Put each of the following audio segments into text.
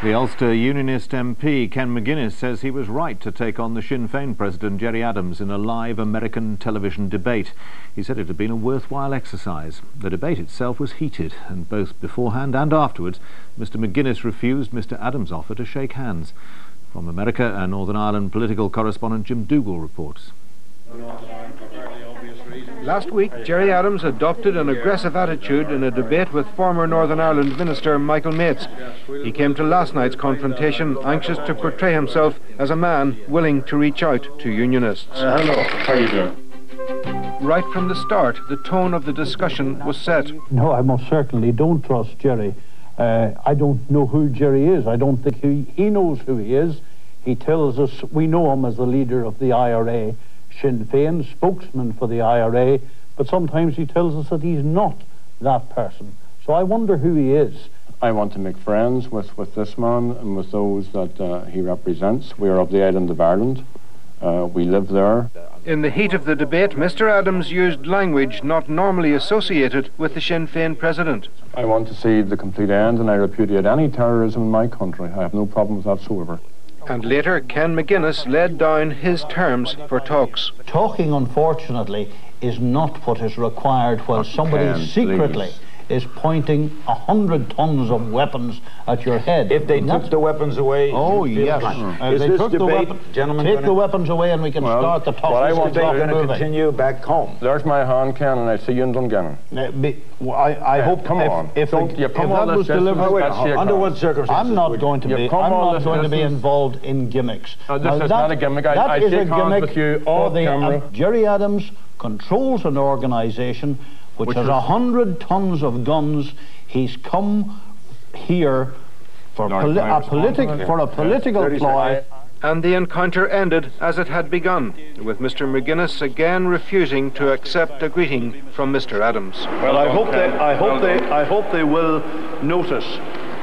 The Ulster Unionist MP Ken McGinnis says he was right to take on the Sinn Féin president Gerry Adams in a live American television debate. He said it had been a worthwhile exercise. The debate itself was heated, and both beforehand and afterwards Mr McGinnis refused Mr Adams' offer to shake hands. From America, our Northern Ireland political correspondent Jim Dougal reports. Last week, Gerry Adams adopted an aggressive attitude in a debate with former Northern Ireland Minister Michael Mates. He came to last night's confrontation anxious to portray himself as a man willing to reach out to unionists. Hello, how are you doing? Right from the start, the tone of the discussion was set. No, I most certainly don't trust Gerry. I don't know who Gerry is. I don't think he knows who he is. He tells us we know him as the leader of the IRA, Sinn Féin, spokesman for the IRA, but sometimes he tells us that he's not that person. So I wonder who he is. I want to make friends with this man and with those that he represents. We are of the island of Ireland. We live there. In the heat of the debate, Mr Adams used language not normally associated with the Sinn Féin president. I want to see the complete end, and I repudiate any terrorism in my country. I have no problem with that whatsoever. And later, Ken McGinnis laid down his terms for talks. Talking, unfortunately, is not what is required while somebody secretly is pointing 100 tons of weapons at your head. If they took the weapons away... Oh, yes. Is they this took debate, gentlemen, take the weapons away and we can start the talk. Well, I want going to continue back home. There's my hand, Ken, and I see you in Dungannon. I hope... Come on. If that was delivered... Under what circumstances? I'm not going to be involved in gimmicks. This is not a gimmick. I shake hands with you off camera. Gerry Adams controls an organisation which has 100 tons of guns. He's come here for a political ploy. And the encounter ended as it had begun, with Mr McGinnis again refusing to accept a greeting from Mr Adams. Well, I hope they will notice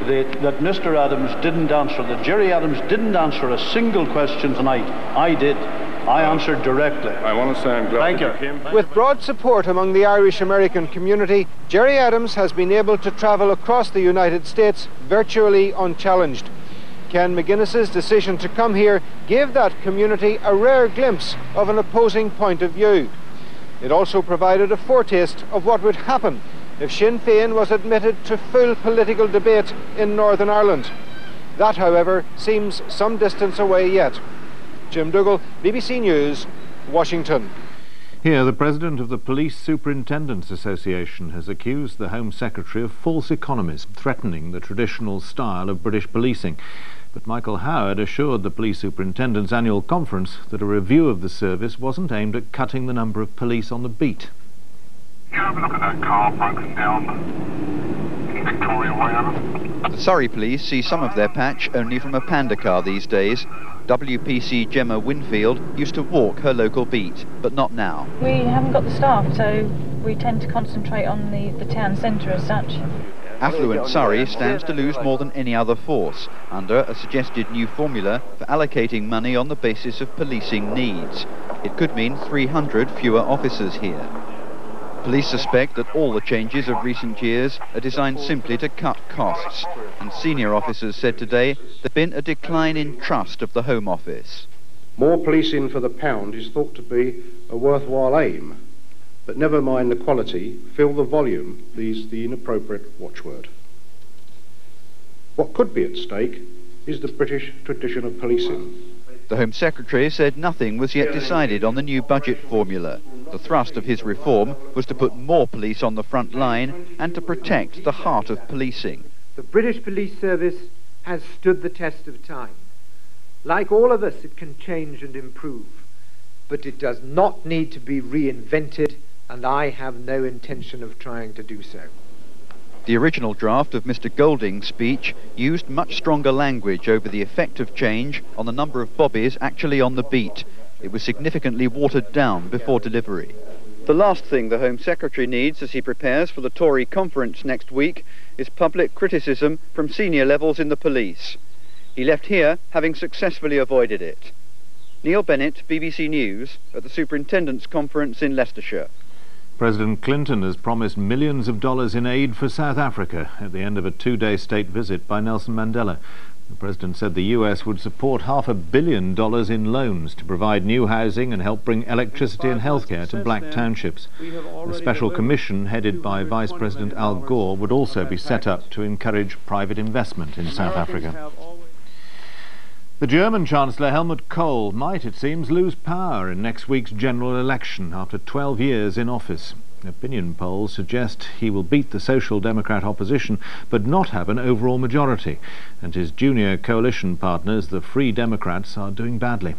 that Mr Adams didn't answer, that Gerry Adams didn't answer a single question tonight. I did. I answered directly. I want to say I'm glad that you came. With broad support among the Irish-American community, Gerry Adams has been able to travel across the United States virtually unchallenged. Ken McGinnis's decision to come here gave that community a rare glimpse of an opposing point of view. It also provided a foretaste of what would happen if Sinn Féin was admitted to full political debate in Northern Ireland. That, however, seems some distance away yet. Jim Dougal, BBC News, Washington. Here, the president of the Police Superintendents Association has accused the Home Secretary of false economies, threatening the traditional style of British policing. But Michael Howard assured the Police Superintendents' annual conference that a review of the service wasn't aimed at cutting the number of police on the beat. You have a look at that car broken down in Victoria Way, Alan? The Surrey police see some of their patch only from a Panda car these days. WPC Gemma Winfield used to walk her local beat, but not now. We haven't got the staff, so we tend to concentrate on the town centre as such. Affluent Surrey stands to lose more than any other force under a suggested new formula for allocating money on the basis of policing needs. It could mean 300 fewer officers here. Police suspect that all the changes of recent years are designed simply to cut costs, and senior officers said today there's been a decline in trust of the Home Office. More policing for the pound is thought to be a worthwhile aim, but never mind the quality, fill the volume, is the inappropriate watchword. What could be at stake is the British tradition of policing. The Home Secretary said nothing was yet decided on the new budget formula. The thrust of his reform was to put more police on the front line and to protect the heart of policing. The British Police Service has stood the test of time. Like all of us, it can change and improve, but it does not need to be reinvented, and I have no intention of trying to do so. The original draft of Mr Golding's speech used much stronger language over the effect of change on the number of bobbies actually on the beat. It was significantly watered down before delivery. The last thing the Home Secretary needs as he prepares for the Tory conference next week is public criticism from senior levels in the police. He left here having successfully avoided it. Neil Bennett, BBC News, at the Superintendents' Conference in Leicestershire. President Clinton has promised millions of dollars in aid for South Africa at the end of a two-day state visit by Nelson Mandela. The president said the US would support $500 million in loans to provide new housing and help bring electricity and healthcare to black townships. A special commission headed by Vice President Al Gore would also be set up to encourage private investment in South Africa. The German Chancellor Helmut Kohl might, it seems, lose power in next week's general election after 12 years in office. Opinion polls suggest he will beat the Social Democrat opposition but not have an overall majority, and his junior coalition partners, the Free Democrats, are doing badly.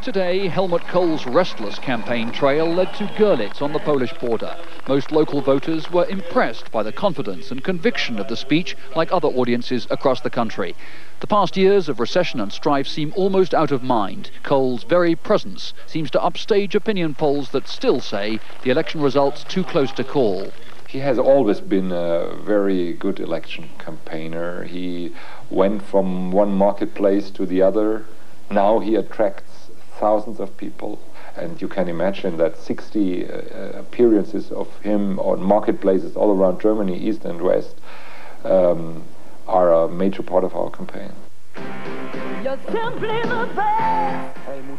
Today, Helmut Kohl's restless campaign trail led to Görlitz on the Polish border. Most local voters were impressed by the confidence and conviction of the speech, like other audiences across the country. The past years of recession and strife seem almost out of mind. Kohl's very presence seems to upstage opinion polls that still say the election results too close to call. He has always been a very good election campaigner. He went from one marketplace to the other. Now he attracts thousands of people, and you can imagine that 60 appearances of him on marketplaces all around Germany, east and west, are a major part of our campaign.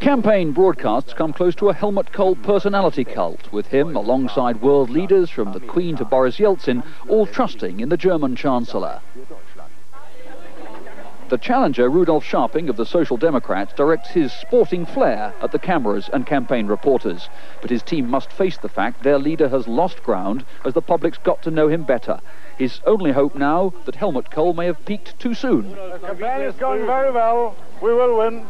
Campaign broadcasts come close to a Helmut Kohl personality cult, with him alongside world leaders from the Queen to Boris Yeltsin, all trusting in the German Chancellor. The challenger, Rudolf Scharping of the Social Democrats, directs his sporting flair at the cameras and campaign reporters. But his team must face the fact their leader has lost ground as the public's got to know him better. His only hope now that Helmut Kohl may have peaked too soon. The campaign is going very well. We will win.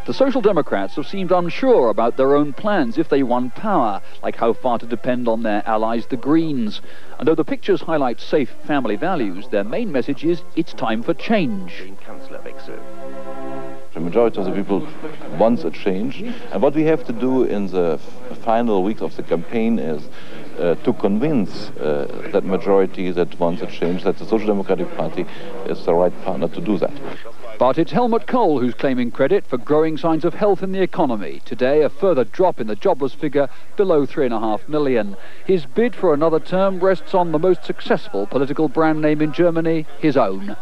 The Social Democrats have seemed unsure about their own plans if they won power, like how far to depend on their allies, the Greens. And though the pictures highlight safe family values, their main message is it's time for change. The majority of the people wants a change, and what we have to do in the final weeks of the campaign is to convince that majority that wants a change that the Social Democratic Party is the right partner to do that. But it's Helmut Kohl who's claiming credit for growing signs of health in the economy. Today, a further drop in the jobless figure below 3.5 million. His bid for another term rests on the most successful political brand name in Germany, his own.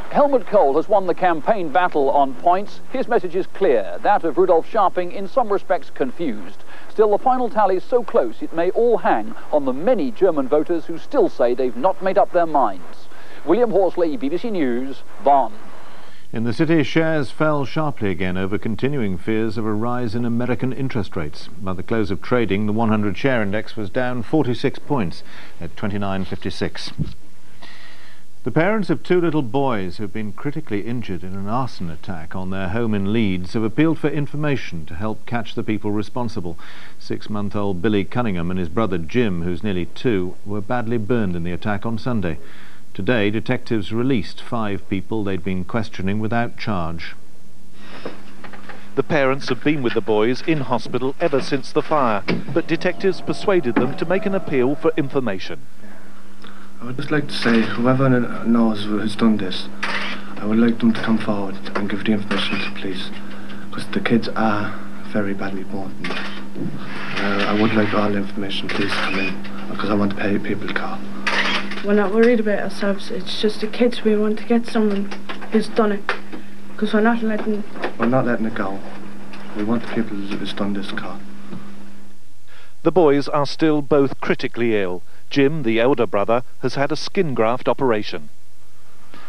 Helmut Kohl has won the campaign battle on points. His message is clear, that of Rudolf Scharping in some respects confused. Still, the final tally is so close it may all hang on the many German voters who still say they've not made up their minds. William Horsley, BBC News, Bonn. In the city, shares fell sharply again over continuing fears of a rise in American interest rates. By the close of trading, the 100 share index was down 46 points at 29.56. The parents of two little boys who have been critically injured in an arson attack on their home in Leeds have appealed for information to help catch the people responsible. 6-month-old Billy Cunningham and his brother Jim, who's nearly 2, were badly burned in the attack on Sunday. Today, detectives released 5 people they'd been questioning without charge. The parents have been with the boys in hospital ever since the fire, but detectives persuaded them to make an appeal for information. I would just like to say, whoever knows who's done this, I would like them to come forward and give the information to the police, because the kids are very badly burned. I would like all the information, please come in, because I want to pay people to call. We're not worried about ourselves, it's just the kids. We want to get someone who's done it, because we're not letting it go. We want the people who's done this to call. The boys are still both critically ill. Jim, the elder brother, has had a skin graft operation.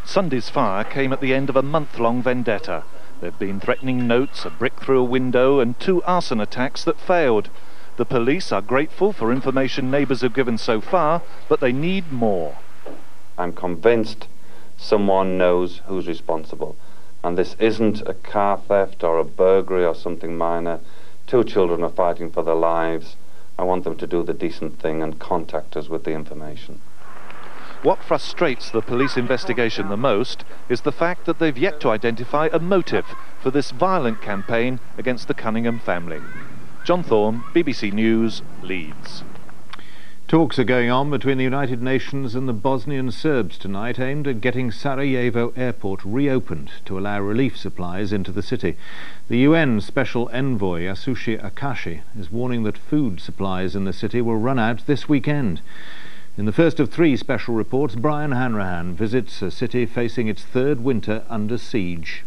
Sunday's fire came at the end of a month-long vendetta. There have been threatening notes, a brick through a window and 2 arson attacks that failed. The police are grateful for information neighbours have given so far, but they need more. I'm convinced someone knows who's responsible. And this isn't a car theft or a burglary or something minor. 2 children are fighting for their lives. I want them to do the decent thing and contact us with the information. What frustrates the police investigation the most is the fact that they've yet to identify a motive for this violent campaign against the Cunningham family. John Thorne, BBC News, Leeds. Talks are going on between the United Nations and the Bosnian Serbs tonight, aimed at getting Sarajevo airport reopened to allow relief supplies into the city. The UN Special Envoy Asushi Akashi is warning that food supplies in the city will run out this weekend. In the first of 3 special reports, Brian Hanrahan visits a city facing its 3rd winter under siege.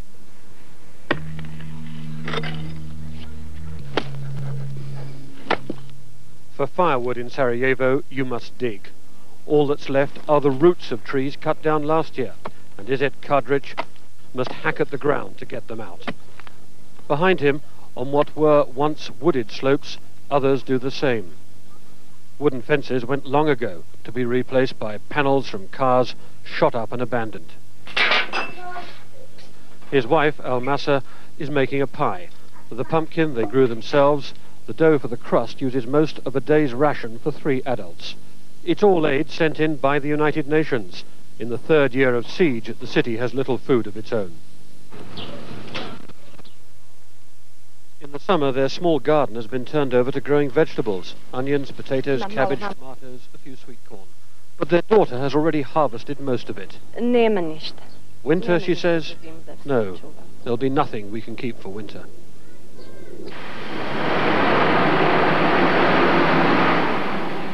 For firewood in Sarajevo, you must dig. All that's left are the roots of trees cut down last year, and Izet Kadric must hack at the ground to get them out. Behind him, on what were once wooded slopes, others do the same. Wooden fences went long ago to be replaced by panels from cars shot up and abandoned. His wife, Almasa, is making a pie. The pumpkin they grew themselves, the dough for the crust uses most of a day's ration for 3 adults. It's all aid sent in by the United Nations. In the 3rd year of siege, the city has little food of its own. In the summer, their small garden has been turned over to growing vegetables, onions, potatoes, cabbage, tomatoes, a few sweet corn. But their daughter has already harvested most of it. Winter, she says? No, there'll be nothing we can keep for winter.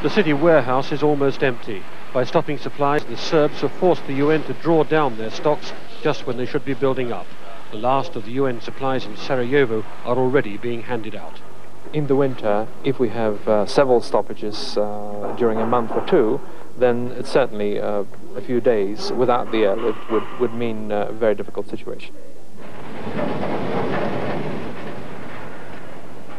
The city warehouse is almost empty. By stopping supplies, the Serbs have forced the UN to draw down their stocks just when they should be building up. The last of the UN supplies in Sarajevo are already being handed out. In the winter, if we have several stoppages during a month or 2, then it's certainly a few days without the airlift would mean a very difficult situation.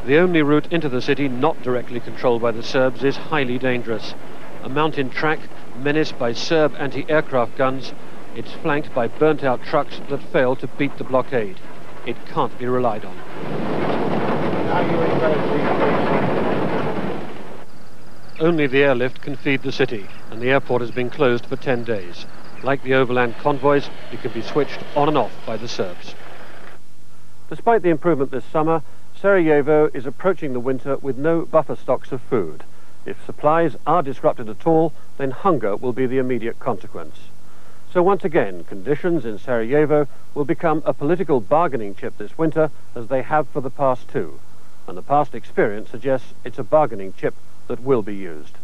The only route into the city not directly controlled by the Serbs is highly dangerous. A mountain track menaced by Serb anti-aircraft guns. It's flanked by burnt-out trucks that fail to beat the blockade. It can't be relied on. Only the airlift can feed the city, and the airport has been closed for 10 days. Like the overland convoys, it can be switched on and off by the Serbs. Despite the improvement this summer, Sarajevo is approaching the winter with no buffer stocks of food. If supplies are disrupted at all, then hunger will be the immediate consequence. So once again, conditions in Sarajevo will become a political bargaining chip this winter, as they have for the past 2. And the past experience suggests it's a bargaining chip that will be used.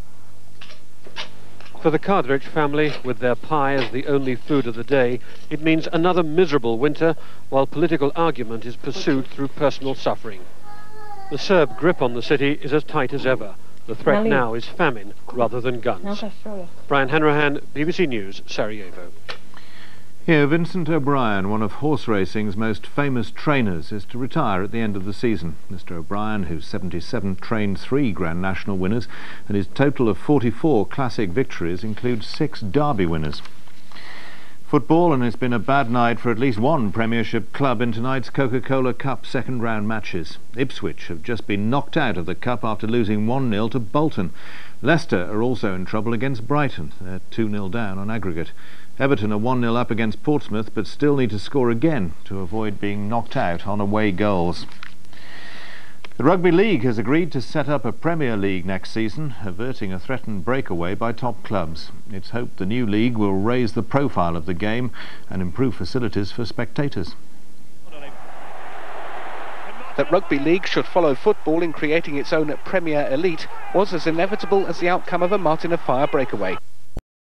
For the Kadric family, with their pie as the only food of the day, it means another miserable winter, while political argument is pursued through personal suffering. The Serb grip on the city is as tight as ever. The threat now is famine rather than guns. Brian Hanrahan, BBC News, Sarajevo. Here, Vincent O'Brien, one of horse racing's most famous trainers, is to retire at the end of the season. Mr. O'Brien, who's 77, trained 3 Grand National winners, and his total of 44 classic victories includes 6 Derby winners. Football, and it's been a bad night for at least one Premiership club in tonight's Coca-Cola Cup second-round matches. Ipswich have just been knocked out of the Cup after losing 1-0 to Bolton. Leicester are also in trouble against Brighton. They're 2-0 down on aggregate. Everton are 1-0 up against Portsmouth, but still need to score again to avoid being knocked out on away goals. The Rugby League has agreed to set up a Premier League next season, averting a threatened breakaway by top clubs. It's hoped the new league will raise the profile of the game and improve facilities for spectators. That Rugby League should follow football in creating its own Premier Elite was as inevitable as the outcome of a Martin of Fire breakaway.